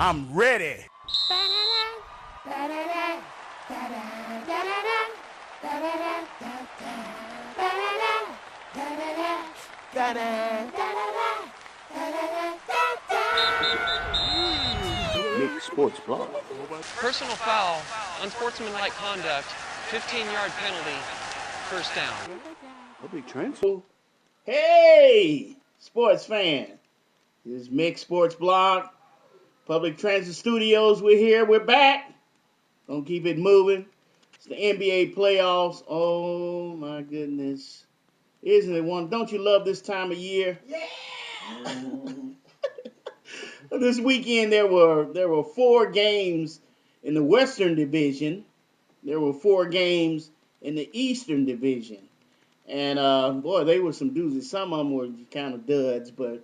I'm ready. Mick Sports Blog. Personal foul, unsportsmanlike conduct, 15-yard penalty, first down. Public trends? Hey, sports fan. This is Mick Sports Blog. Public Transit Studios, we're here. We're back. Gonna keep it moving. It's the NBA playoffs. Oh, my goodness. Isn't it one? Don't you love this time of year? Yeah! This weekend, there were 4 games in the Western Division. There were 4 games in the Eastern Division. And, boy, they were some doozies. Some of them were kind of duds, but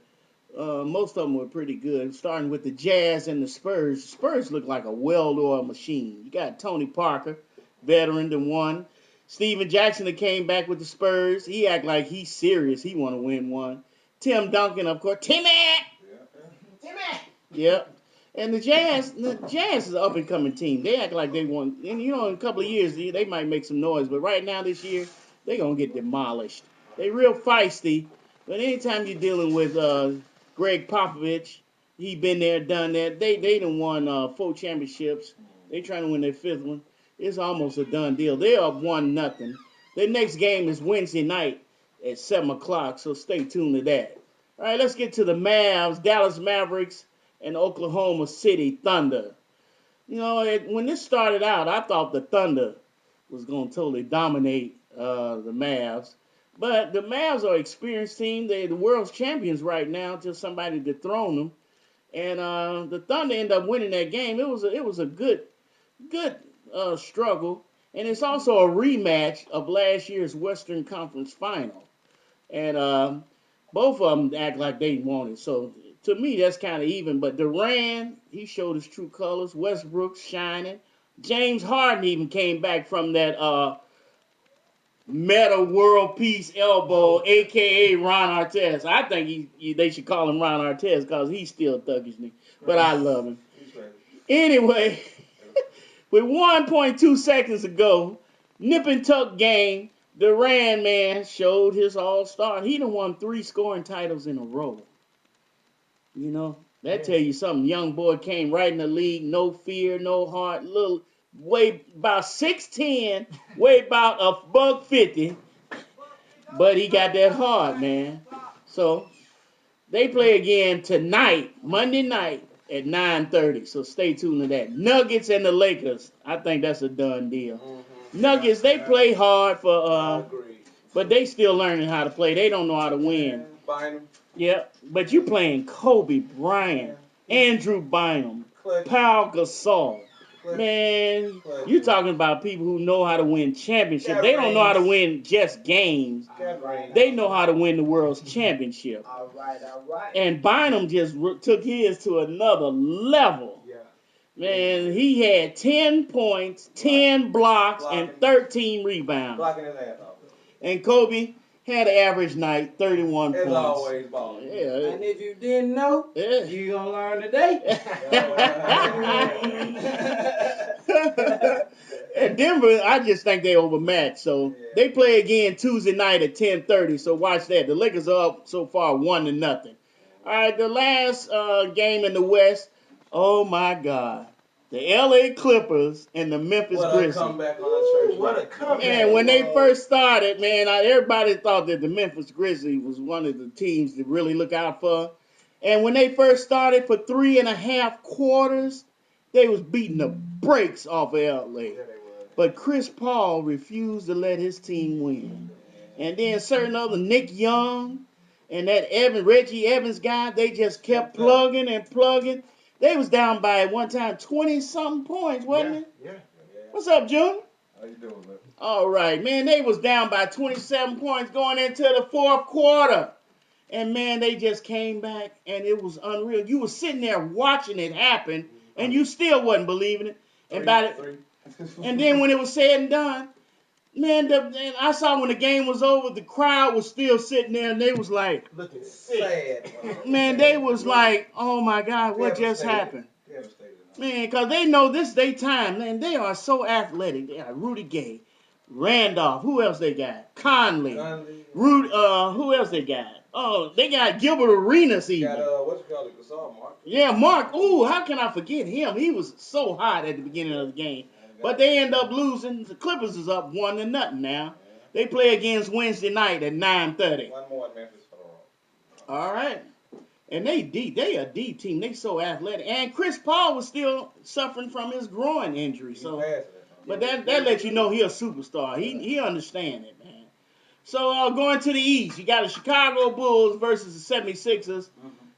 most of them were pretty good. Starting with the Jazz and the Spurs. The Spurs look like a well-oiled machine. You got Tony Parker, veteran, that won. Steven Jackson that came back with the Spurs. He act like he's serious. He want to win one. Tim Duncan, of course. Timmy! Yep. And the Jazz is an up-and-coming team. They act like they won. And, in a couple of years, they might make some noise. But right now, this year, they're going to get demolished. They real feisty. But anytime you're dealing with Greg Popovich, he been there, done that. They done won 4 championships. They trying to win their 5th one. It's almost a done deal. They are 1-0. Their next game is Wednesday night at 7 o'clock, so stay tuned to that. All right, let's get to the Mavs, Dallas Mavericks, and Oklahoma City Thunder. When this started out, I thought the Thunder was going to totally dominate the Mavs. But the Mavs are an experienced team. They're the world's champions right now until somebody dethroned them. And the Thunder ended up winning that game. It was a good struggle. And it's also a rematch of last year's Western Conference Final. And both of them act like they won it. So to me, that's kind of even. But Durant, he showed his true colors. Westbrook shining. James Harden even came back from that Meta World Peace elbow, a.k.a. Ron Artest. I think they should call him Ron Artest because he's still thuggish. But I love him. Anyway, with 1.2 seconds to go, nip and tuck game, Durant, man, showed his all-star. He done won 3 scoring titles in a row. That tell you something. Young boy came right in the league, no fear, no heart, weigh about 6'10", weigh about $150, but he got that heart, man. So they play again tonight, Monday night at 9:30. So stay tuned to that. Nuggets and the Lakers. I think that's a done deal. Nuggets, they play hard but they still learning how to play. They don't know how to win. Yeah, but you playing Kobe Bryant, Andrew Bynum, Pau Gasol. Man, you talking about people who know how to win championships. They don't know how to win just games. They know how to win the world's championship. All right. And Bynum just took his to another level. Man, he had 10 points, 10 blocks, and 13 rebounds. And Kobe had an average night, 31 points. Always balling. Yeah. And if you didn't know, you gonna learn today. And Denver, I just think they overmatched. So they play again Tuesday night at 10:30. So watch that. The Lakers are up so far 1-0. All right, the last game in the West. Oh my God. The LA Clippers and the Memphis Grizzlies. What a comeback. And when they first started, man, everybody thought that the Memphis Grizzlies was one of the teams to really look out for. And when they first started for 3.5 quarters, they was beating the brakes off of LA. But Chris Paul refused to let his team win. And then certain other Nick Young and that Reggie Evans guy, they just kept plugging and plugging. They was down by at one time 20-something points, wasn't it? Yeah. What's up, Junior? How you doing, man? All right, man. They was down by 27 points going into the 4th quarter. And, man, they just came back, and it was unreal. You were sitting there watching it happen, and you still wasn't believing it. And then when it was said and done, man, I saw when the game was over, the crowd was still sitting there, and they was like, looking sad. man, they was like, oh, my God, what just happened? Man, because they know this is their time, man. They are so athletic. They got Rudy Gay, Randolph. Who else they got? Conley. Who else they got? Oh, they got Gilbert Arenas even. What you call it? Gasol, Mark. Yeah, Mark. Ooh, how can I forget him? He was so hot at the beginning of the game. But they end up losing. The Clippers is up 1-0 now. They play against Wednesday night at 9:30. One more in Memphis for the road. All right. And they a D team. They so athletic. And Chris Paul was still suffering from his groin injury. So, but that lets you know he a superstar. He understand it, man. So going to the East, you got the Chicago Bulls versus the 76ers.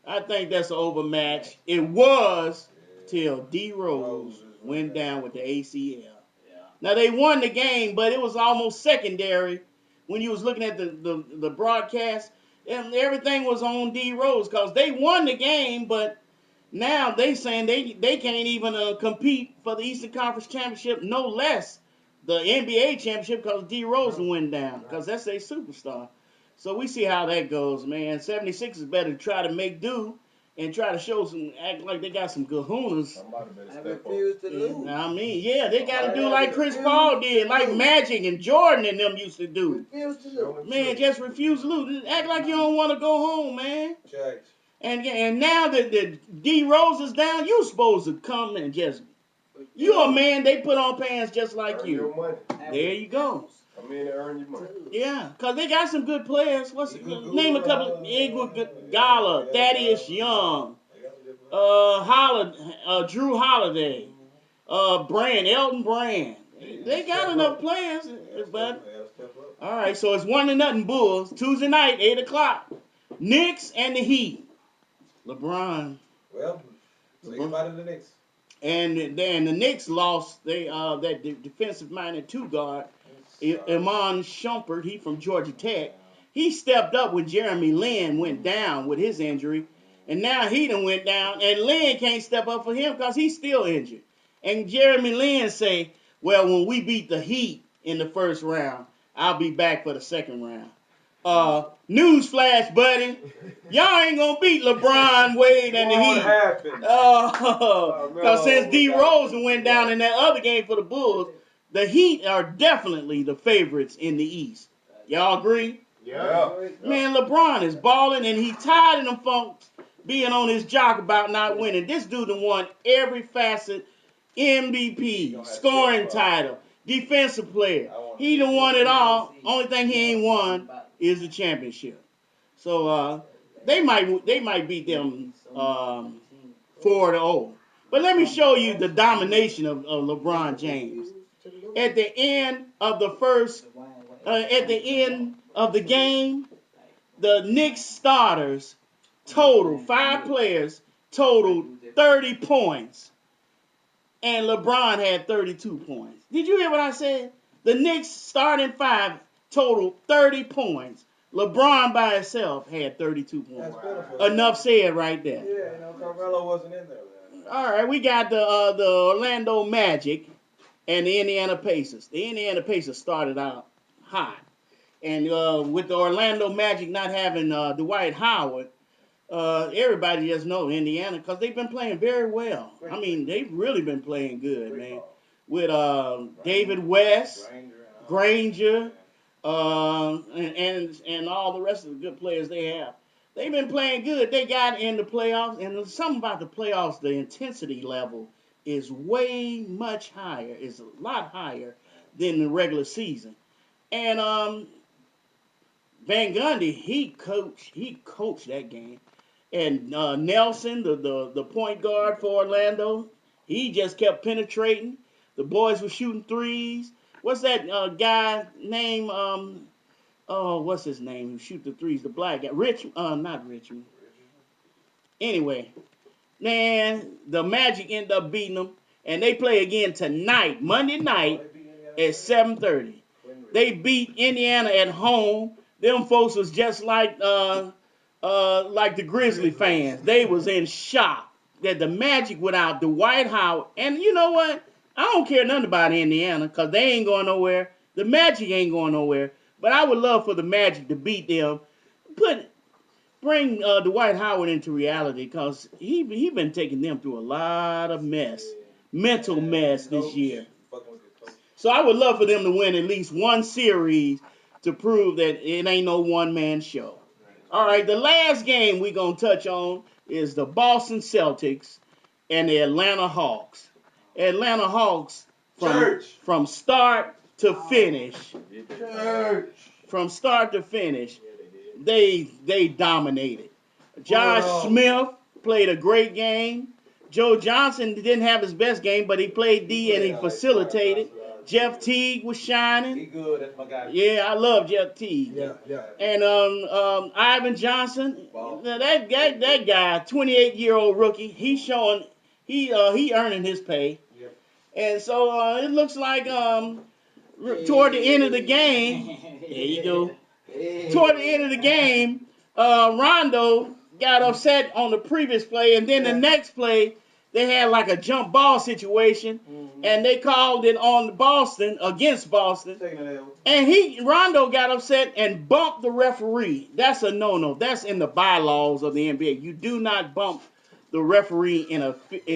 I think that's an overmatch. It was till D Rose went down with the ACL. Now they won the game, but it was almost secondary when you was looking at the broadcast. And everything was on D Rose because they won the game, but now they saying they can't even compete for the Eastern Conference Championship, no less the NBA Championship because D Rose went down because that's a superstar. So we see how that goes, man. 76 is better to try to make do and try to show act like they got some kahunas. I refuse to lose. I mean, yeah, they got to do like Chris Paul did, like Magic and Jordan and them used to do. Refuse to lose. Man, just refuse to lose. Act like you don't want to go home, man. And now that the D Rose is down, you supposed to come and just you a man. They put on pants just like Earn you. your money. There you go. Come in and earn your money. Yeah, cause they got some good players. Name a couple? Iguodala, Thaddeus Young, Drew Holiday, Elton Brand. They got enough players, but all right. So it's 1-0 Bulls. Tuesday night, 8:00. Knicks and the Heat. LeBron. Well, say goodbye to the Knicks. And then the Knicks lost that defensive minded two guard, Iman Shumpert, he from Georgia Tech. He stepped up when Jeremy Lin went down with his injury. And now he done went down, and Lin can't step up for him because he's still injured. And Jeremy Lin say, well, when we beat the Heat in the first round, I'll be back for the second round. Newsflash, buddy. Y'all ain't gonna beat LeBron, Wade, and the Heat. Because since D Rose went down in that other game for the Bulls, the Heat are definitely the favorites in the East. Y'all agree? Yeah. Man, LeBron is balling, and he tired of them folks being on his jock about not winning. This dude done won every facet, MVP, scoring title, defensive player. He done won it all. Only thing he ain't won is the championship. So they might beat them 4-0. But let me show you the domination of LeBron James. At the end of the game, the Knicks starters total 5 players totaled 30 points, and LeBron had 32 points. Did you hear what I said? The Knicks starting 5 totaled 30 points. LeBron by himself had 32 points. Enough said right there. Yeah, Carmelo wasn't in there. All right, we got the Orlando Magic and the Indiana Pacers. The Indiana Pacers started out hot. And with the Orlando Magic not having Dwight Howard, everybody just knows Indiana because they've been playing very well. I mean, they've really been playing good, man. With David West, Granger, and all the rest of the good players they have. They've been playing good. They got in the playoffs, and there's something about the playoffs, the intensity level is way much higher. It's a lot higher than the regular season. And Van Gundy, he coached that game. And Nelson, the point guard for Orlando, he just kept penetrating. The boys were shooting threes. What's that guy name? What's his name? Who shoot the threes? The black guy, not Richmond. Anyway, man, the Magic end up beating them, and they play again tonight, Monday night at 7:30. They beat Indiana at home. Them folks was just like the Grizzly fans. They was in shock that the Magic without Dwight Howard. And you know what? I don't care nothing about Indiana because they ain't going nowhere. The Magic ain't going nowhere. But I would love for the Magic to beat them. Bring bring Dwight Howard into reality because he been taking them through a lot of mental mess this year. So I would love for them to win at least one series to prove that it ain't no one-man show. All right, the last game we're going to touch on is the Boston Celtics and the Atlanta Hawks. Atlanta Hawks from start to finish. From start to finish, they dominated. Josh Smith played a great game. Joe Johnson didn't have his best game, but he played D and he facilitated. Jeff Teague was shining. He good, that's my guy. Yeah, I love Jeff Teague. Yeah. And Ivan Johnson, that guy, 28-year-old rookie, he's showing he earning his pay. Yep. And so it looks like toward the end of the game, there you go. Toward the end of the game, Rondo got upset on the previous play, and then the next play, they had like a jump ball situation, and they called it on Boston, against Boston. And Rondo got upset and bumped the referee. That's a no-no. That's in the bylaws of the NBA. You do not bump the referee in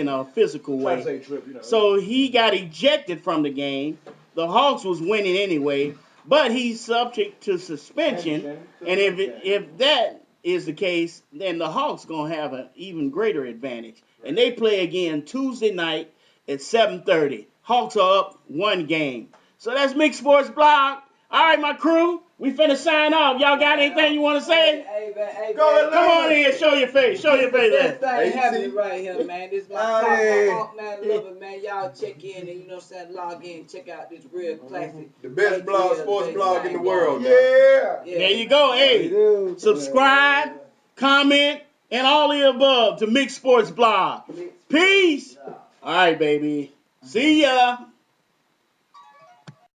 a physical way. So he got ejected from the game. The Hawks was winning anyway, but he's subject to suspension. And if that is the case, then the Hawks gonna have an even greater advantage. And they play again Tuesday night at 7:30. Hawks are up 1 game. So that's Mick Sports Blog. All right, my crew, we finna sign off. Y'all got anything you want to say? Hey, Come on in, show your face. Show your face there. Best thing happening right here, man. This is my Hawk man lover, man. Y'all check in and you know what I'm saying, log in, check out this real classic. The best sports blog in the world. Yeah. There you go. Hey, subscribe, comment, and all the above to Mick Sports Blog. Peace. All right, baby. See ya.